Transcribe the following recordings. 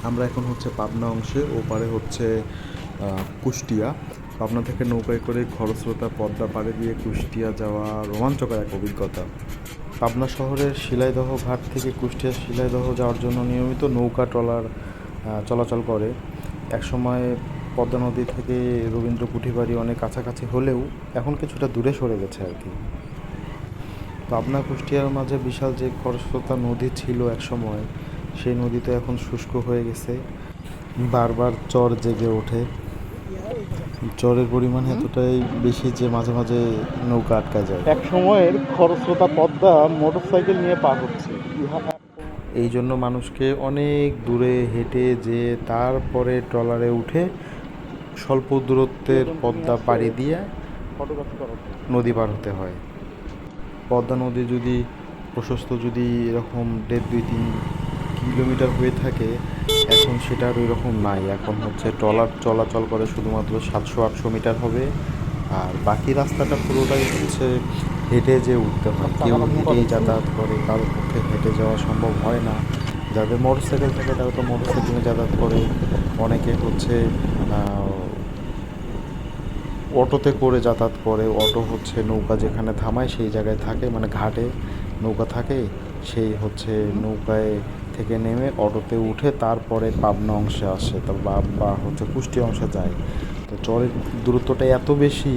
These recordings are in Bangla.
আমরা এখন হচ্ছে পাবনা অংশে, ওপারে হচ্ছে কুষ্টিয়া। পাবনা থেকে নৌকায় করে খরস্রোতা পদ্মা পাড়ে দিয়ে কুষ্টিয়া যাওয়া রোমাঞ্চকর এক অভিজ্ঞতা। পাবনা শহরের শিলাইদহ ঘাট থেকে কুষ্টিয়া শিলাইদহ যাওয়ার জন্য নিয়মিত নৌকা ট্রলার চলাচল করে। একসময় পদ্মা নদী থেকে রবীন্দ্র কুঠিবাড়ি অনেক কাছাকাছি হলেও এখন কিছুটা দূরে সরে গেছে আর কি। পাবনা কুষ্টিয়ার মাঝে বিশাল যে খরস্রোতা নদী ছিল একসময়, সেই নদী তো এখন শুষ্ক হয়ে গেছে। বারবার চর জেগে ওঠে। চরের পরিমাণ এতটাই বেশি যে মাঝে মাঝে নৌকা আটকা যায়। এক সময়ের খরস্রোতা পদ্মা মোটরসাইকেল নিয়ে পার হচ্ছে। এই জন্য মানুষকে অনেক দূরে হেঁটে যেয়ে তারপরে ট্রলারে উঠে স্বল্প দূরত্বের পদ্মা পাড়ি দিয়ে ফটোগ্রাফি করার জন্য। নদী পার হতে হয়। পদ্মা নদী যদি প্রশস্ত যদি এরকম 1.5-2-3 কিলোমিটার হয়ে থাকে, এখন সেটা আর ওই রকম নাই। এখন হচ্ছে ট্রলার চলাচল করে শুধুমাত্র 700-800 মিটার হবে, আর বাকি রাস্তাটা পুরোটাই হচ্ছে হেঁটে যেয়ে উঠতে হয়। কেউ হেঁটেই যাতায়াত করে, কারোর পক্ষে হেঁটে যাওয়া সম্ভব হয় না। যাদের মোটর সাইকেল থাকে তারা তো মোটর সাইকেলে যাতায়াত করে, অনেকে হচ্ছে অটোতে করে যাতায়াত করে। অটো হচ্ছে নৌকা যেখানে থামায় সেই জায়গায় থাকে, মানে ঘাটে নৌকা থাকে, সেই হচ্ছে নৌকায় থেকে নেমে অটোতে উঠে তারপরে পাবনা অংশে আসে, তো বা হচ্ছে কুষ্টিয়া অংশে যায়। তো চরের দূরত্বটা এত বেশি,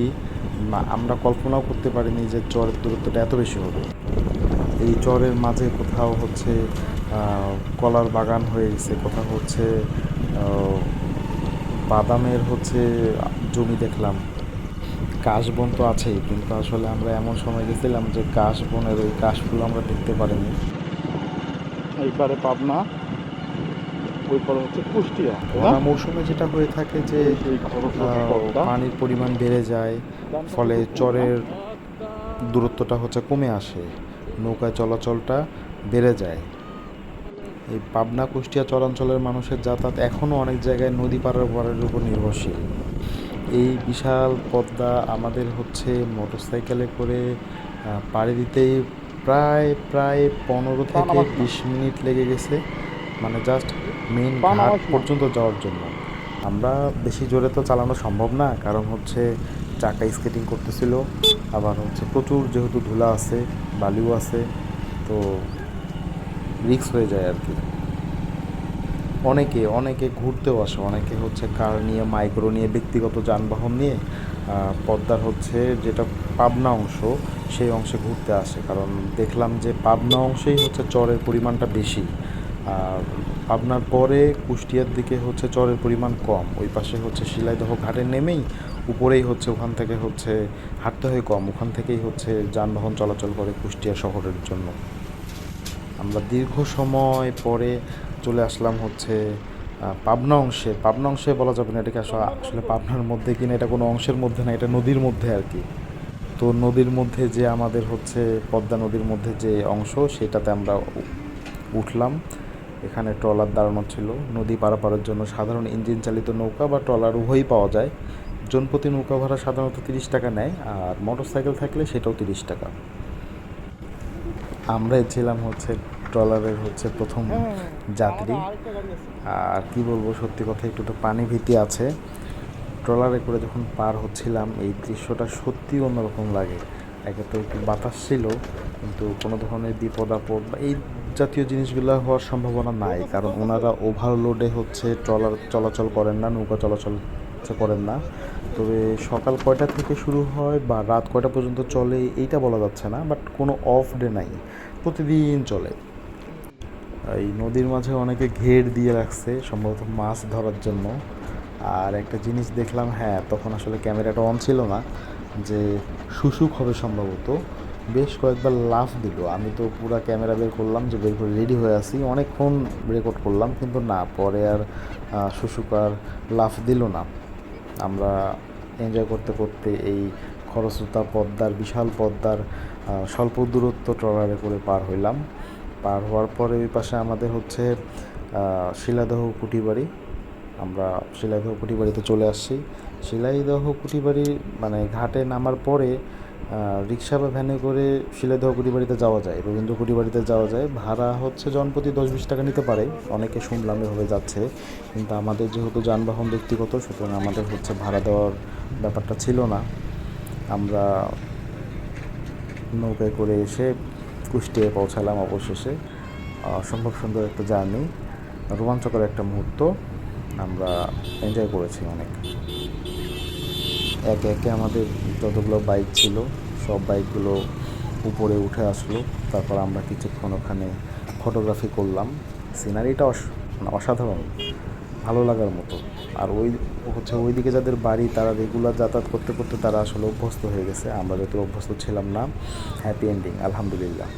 আমরা কল্পনাও করতে পারিনি যে চরের দূরত্বটা এত বেশি হবে। এই চরের মাঝে কোথাও হচ্ছে কলার বাগান হয়ে গেছে, কোথাও হচ্ছে বাদামের হচ্ছে জমি দেখলাম। কাশবন তো আছেই, কিন্তু আসলে আমরা এমন সময় গেছিলাম যে কাশবনের ওই কাশফুল আমরা দেখতে পারিনি। এই পারে পাবনা, ওই পারে হচ্ছে কুষ্টিয়া, তাই না? ভরা মৌসুমে যেটা হয়ে থাকে যে এই সেই খরস্রোতা পদ্মা। পানির পরিমাণ বেড়ে যায়, ফলে চরের দূরত্বটা হচ্ছে কমে আসে, নৌকায় চলাচলটা বেড়ে যায়। এই পাবনা কুষ্টিয়া চরাঞ্চলের মানুষের যাতায়াত এখনও অনেক জায়গায় নদী পারাপারের উপর নির্ভরশীল। এই বিশাল পদ্মা আমাদের হচ্ছে মোটরসাইকেলে করে পাড়ি দিতেই প্রায় প্রায় 15 থেকে 20 মিনিট লেগে গেছে, মানে জাস্ট মেইন ঘাট পর্যন্ত যাওয়ার জন্য। আমরা বেশি জোরে তো চালানো সম্ভব না, কারণ হচ্ছে চাকা স্কেটিং করতেছিল, আবার হচ্ছে প্রচুর যেহেতু ধুলা আছে, বালিও আছে, তো রিস্ক হয়ে যায় আর কি। অনেকে অনেকে ঘুরতেও আসে, অনেকে হচ্ছে কার নিয়ে, মাইক্রো নিয়ে, ব্যক্তিগত যানবাহন নিয়ে পদ্মার হচ্ছে যেটা পাবনা অংশ সেই অংশে ঘুরতে আসে। কারণ দেখলাম যে পাবনা অংশেই হচ্ছে চরের পরিমাণটা বেশি, আর পাবনার পরে কুষ্টিয়ার দিকে হচ্ছে চরের পরিমাণ কম। ওই পাশে হচ্ছে শিলাইদহ ঘাটে নেমেই উপরেই হচ্ছে, ওখান থেকে হচ্ছে হাঁটতে হয় কম, ওখান থেকেই হচ্ছে যানবাহন চলাচল করে কুষ্টিয়া শহরের জন্য। আমরা দীর্ঘ সময় পরে চলে আসলাম হচ্ছে পাবনা অংশে। পাবনা অংশে বলা যাবে না, এটাকে আসলে পাবনার মধ্যে কিনা, এটা কোনো অংশের মধ্যে না, এটা নদীর মধ্যে আর কি। তো নদীর মধ্যে যে আমাদের হচ্ছে পদ্মা নদীর মধ্যে যে অংশ, সেটাতে আমরা উঠলাম। এখানে ট্রলার দাঁড়ানো ছিল নদী পারাপারের জন্য। সাধারণ ইঞ্জিন চালিত নৌকা বা ট্রলার উভয়ই পাওয়া যায়। জনপ্রতি নৌকা ভাড়া সাধারণত 30 টাকা নেয়, আর মোটর সাইকেল থাকলে সেটাও 30 টাকা। আমরাই ছিলাম হচ্ছে ট্রলারের হচ্ছে প্রথম যাত্রী। আর কি বলবো, সত্যি কথা একটু তো পানি ভীতি আছে। ট্রলারে করে যখন পার হচ্ছিলাম, এই দৃশ্যটা সত্যি অন্যরকম লাগে। একে তো একটু বাতাস ছিল, কিন্তু কোনো ধরনের বিপদ আপদ বা এই জাতীয় জিনিসগুলো হওয়ার সম্ভাবনা নাই, কারণ ওনারা ওভারলোডে হচ্ছে ট্রলার চলাচল করেন না, নৌকা চলাচল করেন না। তবে সকাল কয়টা থেকে শুরু হয় বা রাত কয়টা পর্যন্ত চলে এইটা বলা যাচ্ছে না, বাট কোনো অফ ডে নাই, প্রতিদিন চলে। এই নদীর মাঝে অনেকে ঘের দিয়ে রাখছে সম্ভবত মাছ ধরার জন্য। আর একটা জিনিস দেখলাম, হ্যাঁ তখন আসলে ক্যামেরাটা অন ছিল না, যে শুশুক হবে সম্ভবত, বেশ কয়েকবার লাফ দিল। আমি তো পুরো ক্যামেরা বের করলাম, যে বের করে রেডি হয়ে আসি, অনেকক্ষণ রেকর্ড করলাম, কিন্তু না, পরে আর শুশুক আর লাফ দিল না। আমরা এনজয় করতে করতে এই খরস্রোতা পদ্মার, বিশাল পদ্মার স্বল্প দূরত্ব ট্রলারে করে পার হইলাম। পার হওয়ার পরে ওই পাশে আমাদের হচ্ছে শিলাদহ কুঠিবাড়ি। আমরা শিলাইদহ কুঠিবাড়িতে চলে আসছি। শিলাইদহ কুঠিবাড়ি মানে ঘাটে নামার পরে রিক্সা বা ভ্যানে করে শিলেদহ কুড়িবাড়িতে যাওয়া যায়, রবীন্দ্র কুড়িবাড়িতে যাওয়া যায়। ভাড়া হচ্ছে জনপ্রতি 10-20 টাকা নিতে পারে, অনেকে শুনলাম এভাবে যাচ্ছে। কিন্তু আমাদের যেহেতু যানবাহন ব্যক্তিগত, সুতরাং আমাদের হচ্ছে ভাড়া দেওয়ার ব্যাপারটা ছিল না। আমরা নৌকায় করে এসে কুষ্টিয়ায় পৌঁছালাম অবশেষে। অসম্ভব সুন্দর একটা জার্নি, রোমাঞ্চকর একটা মুহূর্ত, আমরা এনজয় করেছি অনেক। একে একে আমাদের যতগুলো বাইক ছিল সব বাইকগুলো উপরে উঠে আসলো। তারপর আমরা কিছুক্ষণ ওখানে ফটোগ্রাফি করলাম। সিনারিটা মানে অসাধারণ, ভালো লাগার মতো। আর ওইদিকে যাদের বাড়ি তারা রেগুলার যাতায়াত করতে করতে তারা আসলে অভ্যস্ত হয়ে গেছে, আমরা যত অভ্যস্ত ছিলাম না। হ্যাপি এন্ডিং, আলহামদুলিল্লাহ।